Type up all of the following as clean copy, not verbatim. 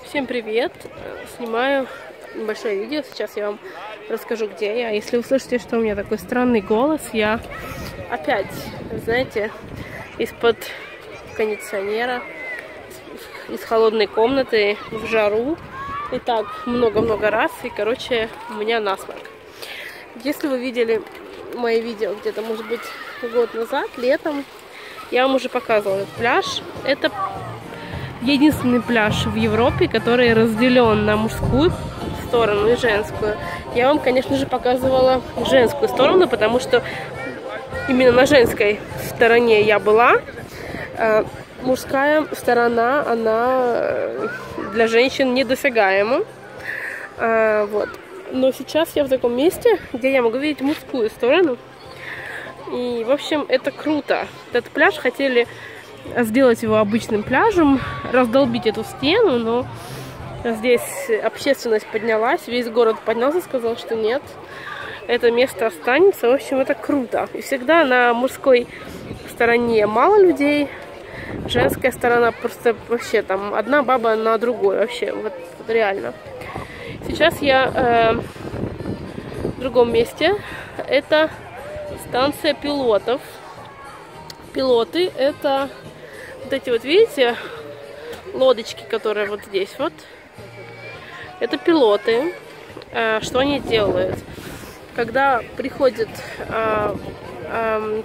Всем привет! Снимаю небольшое видео. Сейчас я вам расскажу, где я. Если вы слышите, что у меня такой странный голос, я опять, знаете, из-под кондиционера, из холодной комнаты в жару. И так много-много раз. И, короче, у меня насморк. Если вы видели мои видео где-то, может быть, год назад, летом, я вам уже показывала этот пляж. Это единственный пляж в Европе, который разделен на мужскую сторону и женскую. Я вам, конечно же, показывала женскую сторону, потому что именно на женской стороне я была. Мужская сторона, она для женщин недосягаема. Вот. Но сейчас я в таком месте, где я могу видеть мужскую сторону. И, в общем, это круто. Этот пляж хотели сделать его обычным пляжем, раздолбить эту стену, но здесь общественность поднялась, весь город поднялся, сказал, что нет, это место останется. В общем, это круто. И всегда на мужской стороне мало людей, женская сторона просто вообще там одна баба на другой, вообще, вот реально. Сейчас я в другом месте, это станция пилотов. Пилоты — это вот эти вот, видите, лодочки, которые вот здесь вот. Это пилоты. Что они делают? Когда приходит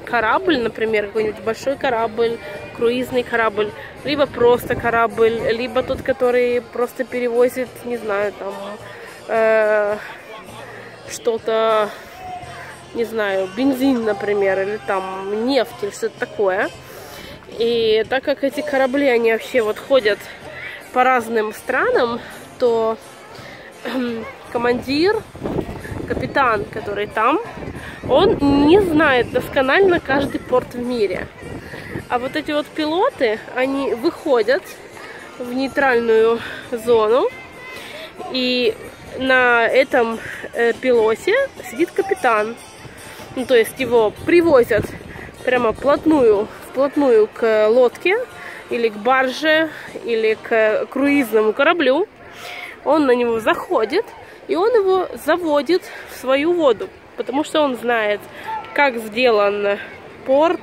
корабль, например, какой-нибудь большой корабль, круизный корабль, либо просто корабль, либо тот, который просто перевозит, не знаю, там что-то, не знаю, бензин, например, или там нефть, или что-то такое. И так как эти корабли, они вообще вот ходят по разным странам, то командир, капитан, который там, он не знает досконально каждый порт в мире. А вот эти вот пилоты, они выходят в нейтральную зону, и на этом пилоте сидит капитан. Ну, то есть его привозят прямо вплотную к лодке, или к барже, или к круизному кораблю. Он на него заходит, и он его заводит в свою воду, потому что он знает, как сделан порт,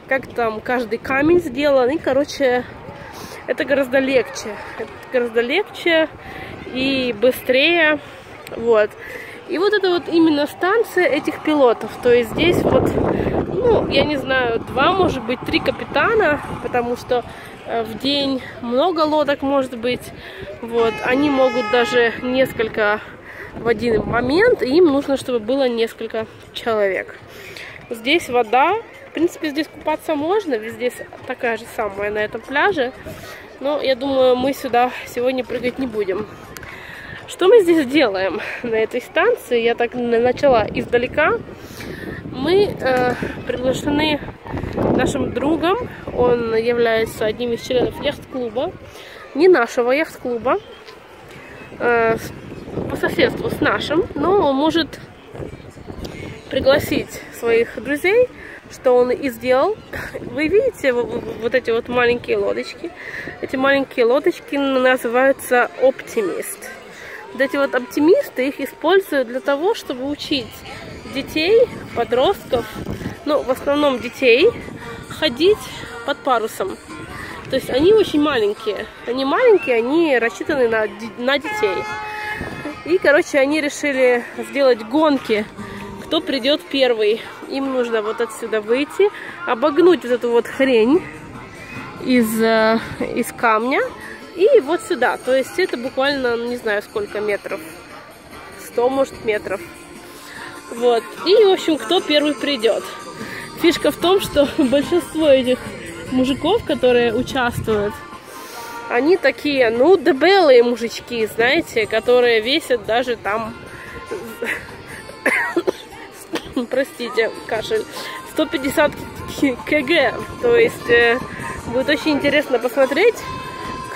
как там каждый камень сделан, и, короче, это гораздо легче. Это гораздо легче и быстрее, вот. И вот это вот именно станция этих пилотов. То есть здесь вот, ну, я не знаю, 2, может быть, 3 капитана, потому что в день много лодок может быть. Вот. Они могут даже несколько в один момент, и им нужно, чтобы было несколько человек. Здесь вода. В принципе, здесь купаться можно. Здесь такая же самая на этом пляже. Но я думаю, мы сюда сегодня прыгать не будем. Что мы здесь делаем на этой станции? Я так начала издалека. Мы приглашены нашим другом. Он является одним из членов яхт-клуба. Не нашего яхт-клуба. По соседству с нашим. Но он может пригласить своих друзей, что он и сделал. Вы видите вот эти вот маленькие лодочки? Эти маленькие лодочки называются «Оптимист». Вот эти вот оптимисты, их используют для того, чтобы учить детей, подростков, ну, в основном детей, ходить под парусом. То есть они очень маленькие. Они маленькие, они рассчитаны на детей. И, короче, они решили сделать гонки, кто придет первый. Им нужно вот отсюда выйти, обогнуть вот эту вот хрень из камня. И вот сюда, то есть это буквально, не знаю, сколько метров, 100, может, метров. Вот, и, в общем, кто первый придет. Фишка в том, что большинство этих мужиков, которые участвуют, они такие, ну, дебелые мужички, знаете, которые весят даже там, простите, кашель, 150 кг. То есть будет очень интересно посмотреть,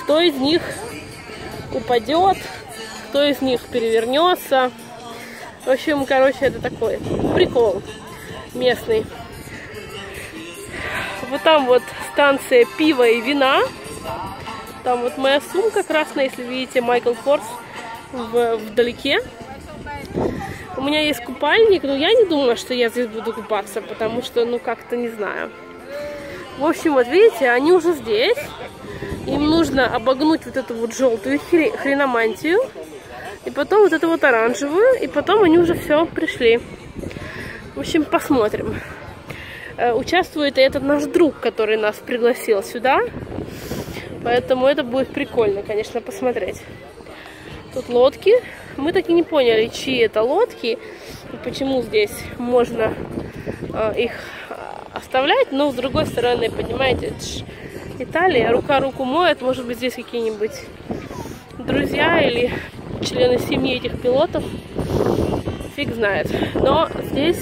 кто из них упадет, кто из них перевернется. В общем, короче, это такой прикол местный. Вот там вот станция пива и вина. Там вот моя сумка красная, если видите, Michael Kors вдалеке. У меня есть купальник, но я не думала, что я здесь буду купаться, потому что, ну, как-то не знаю. В общем, вот видите, они уже здесь. Им нужно обогнуть вот эту вот желтую хреномантию, и потом вот эту вот оранжевую, и потом они уже все пришли. В общем, посмотрим. Участвует и этот наш друг, который нас пригласил сюда. Поэтому это будет прикольно, конечно, посмотреть. Тут лодки. Мы так и не поняли, чьи это лодки и почему здесь можно их оставлять. Но с другой стороны, понимаете, это ж Италия, рука руку моет. Может быть, здесь какие-нибудь друзья или члены семьи этих пилотов. Фиг знает. Но здесь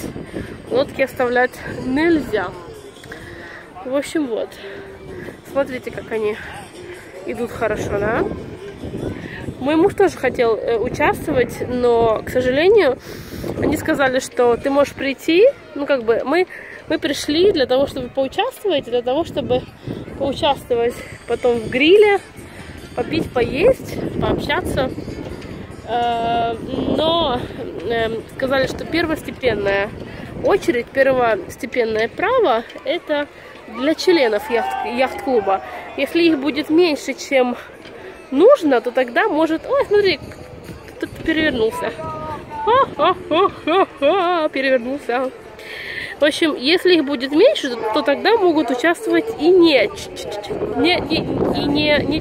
лодки оставлять нельзя. В общем, вот. Смотрите, как они идут хорошо, да? Мой муж тоже хотел участвовать, но, к сожалению, они сказали, что ты можешь прийти. Ну, как бы, мы пришли для того, чтобы поучаствовать, для того, чтобы поучаствовать потом в гриле, попить, поесть, пообщаться. Но сказали, что первостепенная очередь, первостепенное право – это для членов яхт-клуба. Если их будет меньше, чем нужно, то тогда может... Ой, смотри, кто-то перевернулся. Перевернулся. В общем, если их будет меньше, то тогда могут участвовать и не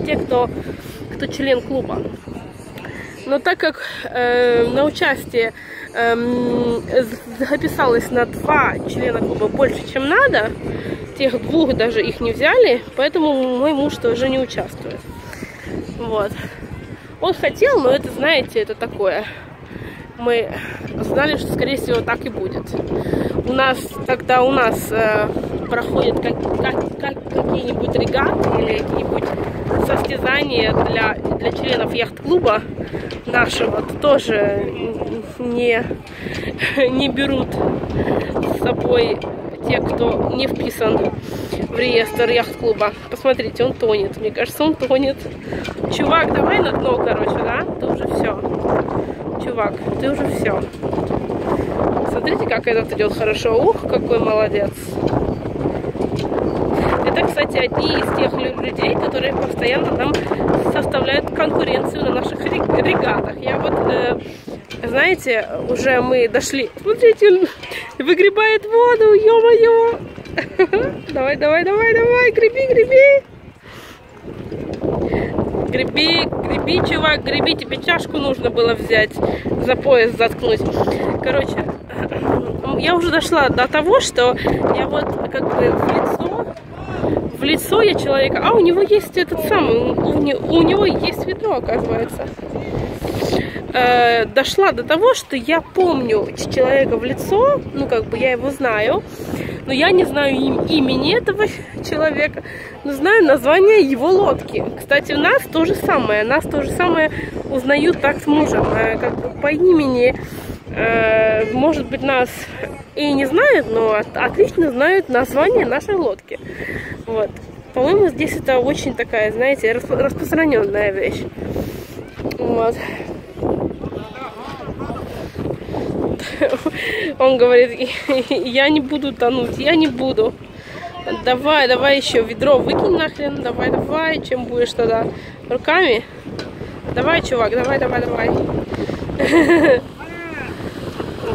те, кто член клуба. Но так как на участие записалось на 2 члена клуба больше, чем надо, тех 2 даже их не взяли, поэтому мой муж тоже не участвует. Вот. Он хотел, но это, знаете, это такое. Мы знали, что, скорее всего, так и будет. Когда у нас проходят какие-нибудь регаты или какие-нибудь состязания для членов яхт-клуба нашего, то тоже не берут с собой те, кто не вписан в реестр яхт-клуба. Посмотрите, он тонет. Мне кажется, он тонет. Чувак, давай на дно, короче, да? Ты уже все. Чувак, ты уже все. Смотрите, как этот идет хорошо. Ух, какой молодец. Это, кстати, одни из тех людей, которые постоянно нам составляют конкуренцию на наших регатах. Я вот, знаете, уже мы дошли. Смотрите, он выгребает воду, ё-моё. Давай, давай, давай, давай, греби, греби. Греби, чувак, греби, тебе чашку нужно было взять, за пояс заткнуть. Короче, я уже дошла до того, что я вот как бы в лицо я человека, а у него есть этот самый, у него есть ведро, оказывается. Дошла до того, что я помню человека в лицо, ну как бы я его знаю, но я не знаю имени этого человека, но знаю название его лодки. Кстати, у нас то же самое, узнают так с мужем, как бы по имени, может быть, нас и не знают, но отлично знают название нашей лодки. Вот. По-моему, здесь это очень такая, знаете, распространенная вещь. Вот. Он говорит, я не буду тонуть, я не буду. Давай, давай еще ведро выкинь нахрен, давай, давай, чем будешь тогда? Руками? Давай, чувак, давай, давай, давай.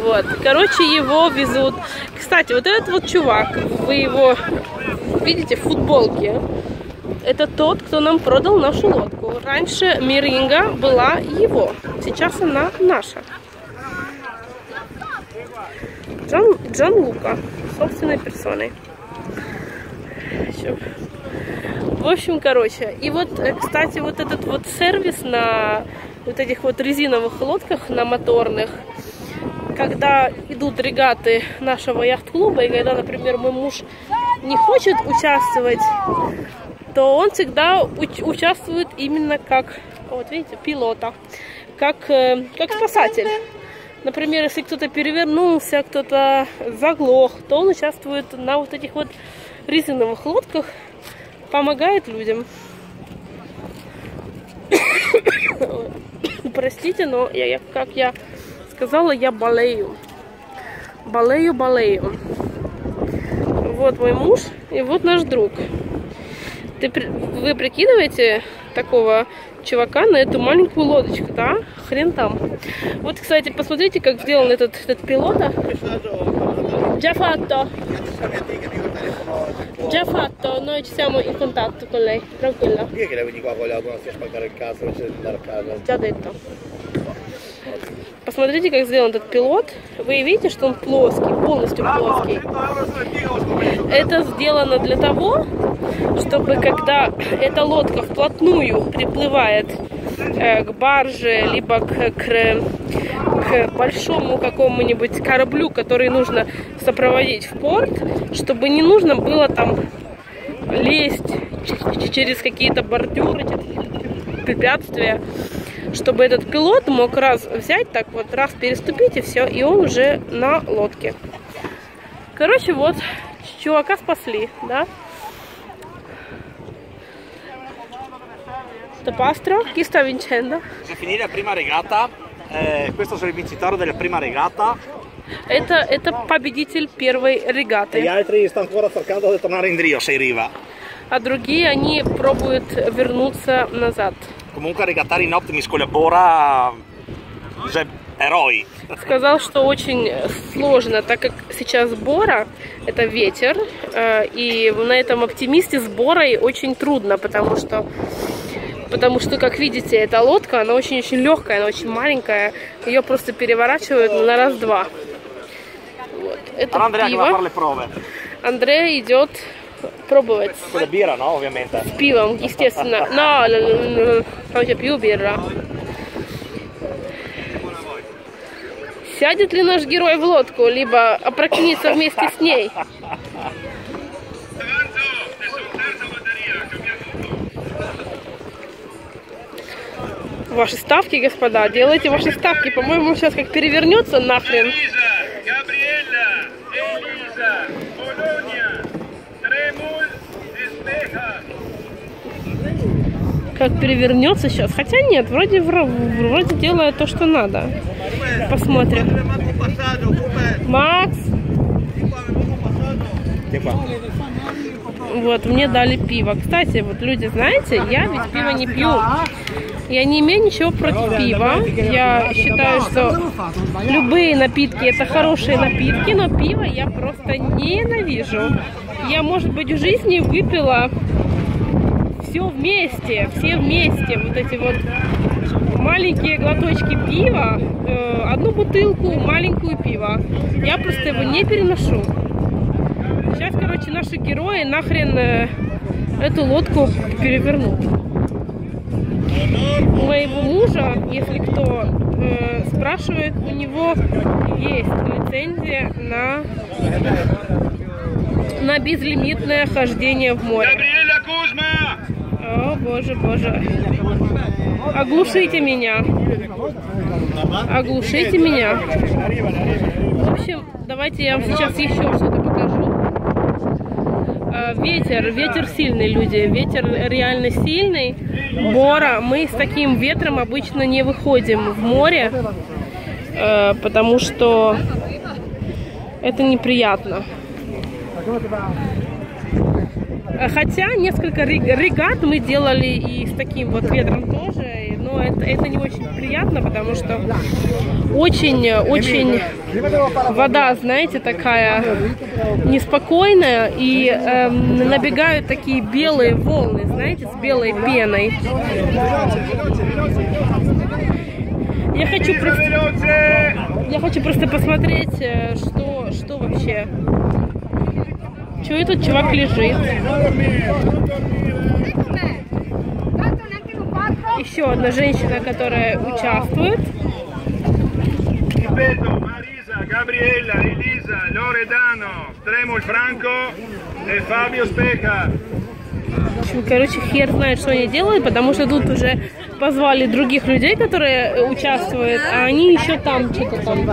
Вот, короче, его везут. Кстати, вот этот вот чувак, вы его видите в футболке, это тот, кто нам продал нашу лодку. Раньше Миринга была его, сейчас она наша. Джан Лука, собственной персоной. В общем, короче, и вот, кстати, вот этот вот сервис на вот этих вот резиновых лодках, на моторных, когда идут регаты нашего яхт-клуба, и когда, например, мой муж не хочет участвовать, то он всегда участвует именно как, вот видите, пилота, как спасатель. Например, если кто-то перевернулся, кто-то заглох, то он участвует на вот этих вот резиновых лодках, помогает людям. Простите, но как я сказала, я болею. Болею. Вот мой муж и вот наш друг. Вы прикидываете такого чувака на эту маленькую лодочку, да? Хрен там. Вот, кстати, посмотрите, как сделан этот пилота. Già fatto, noi ci siamo in contatto con lei, tranquilla. Io che la vedi qua con l'auto, non stia a spaccare il cazzo, non c'è da andare a casa. Già detto. Посмотрите, как сделан этот пилот. Вы видите, что он плоский, полностью плоский. Это сделано для того, чтобы когда эта лодка вплотную приплывает к барже, либо к большому какому-нибудь кораблю, который нужно сопроводить в порт, чтобы не нужно было там лезть через какие-то бордюры, препятствия, чтобы этот пилот мог раз взять, так вот, раз переступить и все, и он уже на лодке. Короче, вот, чувака спасли, да? Topastro, chi sta vincendo? Se finire la prima regata, questo è il vincitore della prima regata. Это победитель первой регаты. Gli altri stanno ancora cercando di tornare in Rio, sei riva. А другие, они пробуют вернуться назад. Comunque regattare in Optimis con la Bora, eroi. Сказал, что очень сложно, так как сейчас Бора это ветер, и на этом Оптимисте с Борой очень трудно, потому что, как видите, эта лодка, она очень-очень легкая, она очень маленькая, ее просто переворачивают на раз-два. Вот. Это пиво. Андрей идет пробовать. Birra, no, ovviamente. С пивом, естественно. Но, non c'è più birra. Сядет ли наш герой в лодку, либо опрокинется вместе с ней? Ваши ставки, господа, делайте ваши ставки. По-моему, сейчас как перевернется нахрен. Как перевернется сейчас. Хотя нет, вроде делает то, что надо. Посмотрим. Макс! Вот, мне дали пиво. Кстати, вот люди, знаете, я ведь пиво не пью. Я не имею ничего против пива. Я считаю, что любые напитки это хорошие напитки, но пиво я просто ненавижу. Я, может быть, в жизни выпила все вместе, вот эти вот маленькие глоточки пива, одну бутылку, маленькую пива. Я просто его не переношу. Сейчас, короче, наши герои нахрен эту лодку перевернут. У моего мужа, если кто спрашивает, у него есть лицензия на безлимитное хождение в море. О, боже, боже. Оглушите меня. Оглушите меня. В общем, давайте я вам сейчас еще что-то покажу. Ветер сильный, люди. Ветер реально сильный. Бора. Мы с таким ветром обычно не выходим в море, потому что это неприятно. Хотя несколько регат мы делали и с таким вот ветром тоже, но это не очень приятно, потому что очень вода, знаете, такая неспокойная, и набегают такие белые волны, знаете, с белой пеной. Я хочу просто посмотреть, что вообще. Чего этот чувак лежит? Еще одна женщина, которая участвует. Gabriella, Elisa, Loredano, Tremul Franco и Фабио Спеха. Короче, хер знает, что они делают, потому что тут уже позвали других людей, которые участвуют, а они еще там что-то там.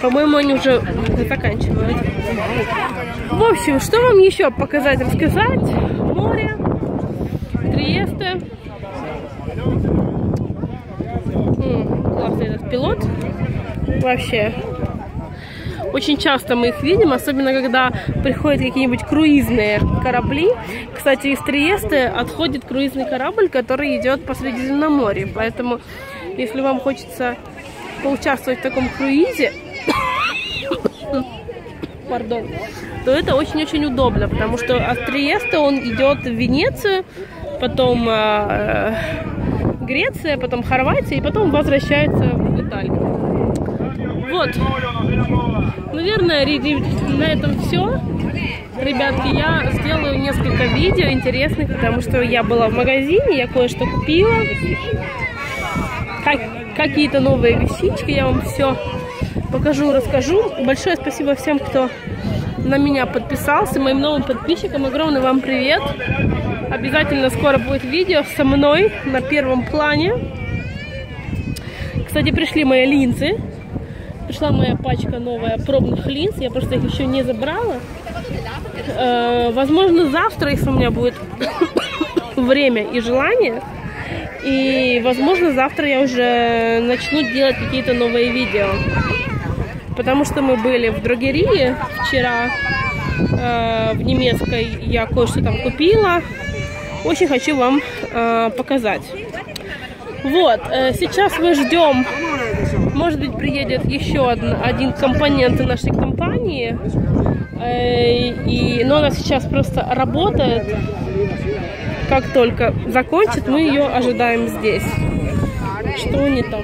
По-моему, они уже заканчивают. В общем, что вам еще показать, рассказать? Море, Триесте. Классный этот пилот. Вообще. Очень часто мы их видим, особенно когда приходят какие-нибудь круизные корабли. Кстати, из Триесты отходит круизный корабль, который идет по Средиземноморью. Поэтому, если вам хочется поучаствовать в таком круизе, пардон, то это очень-очень удобно, потому что от Триесты он идет в Венецию, потом Греция, потом Хорватия, и потом возвращается в Италию. Вот. Наверное, на этом все. Ребятки, я сделаю несколько видео интересных, потому что я была в магазине, я кое-что купила. Какие-то новые вещички, я вам все покажу, расскажу. Большое спасибо всем, кто на меня подписался. Моим новым подписчикам огромный вам привет. Обязательно скоро будет видео со мной на первом плане. Кстати, пришли мои линзы. Пришла моя пачка новая пробных линз. Я просто их еще не забрала. Возможно, завтра, если у меня будет время и желание. И, возможно, завтра я уже начну делать какие-то новые видео. Потому что мы были в дрогерии вчера, в немецкой. Я кое-что там купила. Очень хочу вам показать. Вот, сейчас мы ждем. Может быть, приедет еще один компонент нашей компании. Но она сейчас просто работает. Как только закончит, мы ее ожидаем здесь. Что они там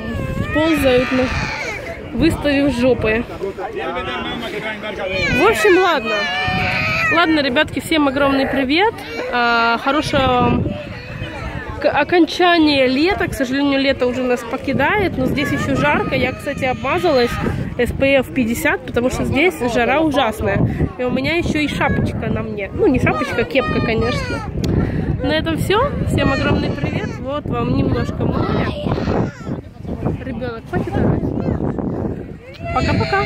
ползают, выставив жопы. В общем, ладно. Ладно, ребятки, всем огромный привет. Хорошего окончания лета. К сожалению, лето уже нас покидает, но здесь еще жарко. Я, кстати, обмазалась SPF 50, потому что здесь жара ужасная. И у меня еще и шапочка на мне. Ну, не шапочка, кепка, конечно. На этом все. Всем огромный привет. Вот вам немножко моря. Ребенок, хватит орать. Пока-пока.